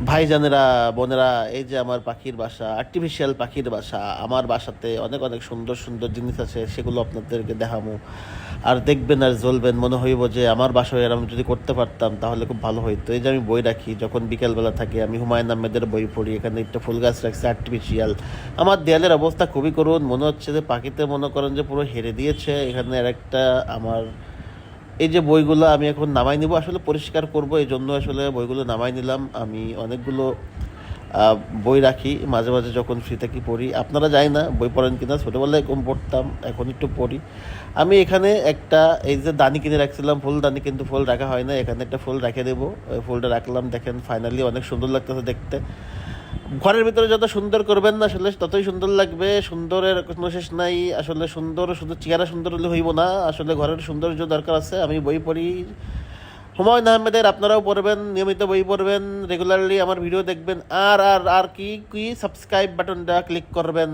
ভাইজানেরা, বোনেরা, এই যে আমার পাখির বাসা, আর্টিফিশিয়াল পাখির বাসা। আমার বাসাতে অনেক অনেক সুন্দর সুন্দর জিনিস আছে, সেগুলো আপনাদেরকে দেখাবো। আর দেখবেন আর জ্বলবেন, মনে হইব যে আমার বাসায় এরকম যদি করতে পারতাম তাহলে খুব ভালো হইতো। এই যে আমি বই রাখি, যখন বিকেলবেলা থাকে আমি হুমায়ুন আহমেদের বই পড়ি। এখানে একটা ফুল গাছ রাখছে আর্টিফিশিয়াল। আমার দেয়ালের অবস্থা খুবই করুণ, মনে হচ্ছে যে পাখিতে মনে করেন যে পুরো হেরে দিয়েছে। এখানে আর একটা আমার এই যে বইগুলো আমি এখন নামাই নিব, আসলে পরিষ্কার করব, এই জন্য আসলে বইগুলো নামাই নিলাম। আমি অনেকগুলো আহ, বই রাখি, মাঝে মাঝে যখন ফ্রি থাকি পড়ি। আপনারা জানি না বই পড়েন কিনা, ছোটোবেলায় কম পড়তাম, এখন একটু পড়ি। আমি এখানে একটা এই যে দানি কিনে রাখছিলাম, ফুল দানি, কিন্তু ফুল রাখা হয় না। এখানে একটা ফুল রেখে দেবো, ওই ফুলটা রাখলাম। দেখেন ফাইনালি অনেক সুন্দর লাগতেছে দেখতে। ঘরের ভিতরে যত সুন্দর করবেন না আসলে ততই সুন্দর লাগবে। সুন্দরের কোনো শেষ নাই আসলে। সুন্দর শুধু চেহারা সুন্দর হলে হইব না, আসলে ঘরের সৌন্দর্য দরকার আছে। আমি বই পড়ি হুমায়ুন আহমেদের, আপনারাও পড়বেন, নিয়মিত বই পড়বেন, রেগুলারলি আমার ভিডিও দেখবেন। আর আর আর কি কি সাবস্ক্রাইব বাটনটা ক্লিক করবেন।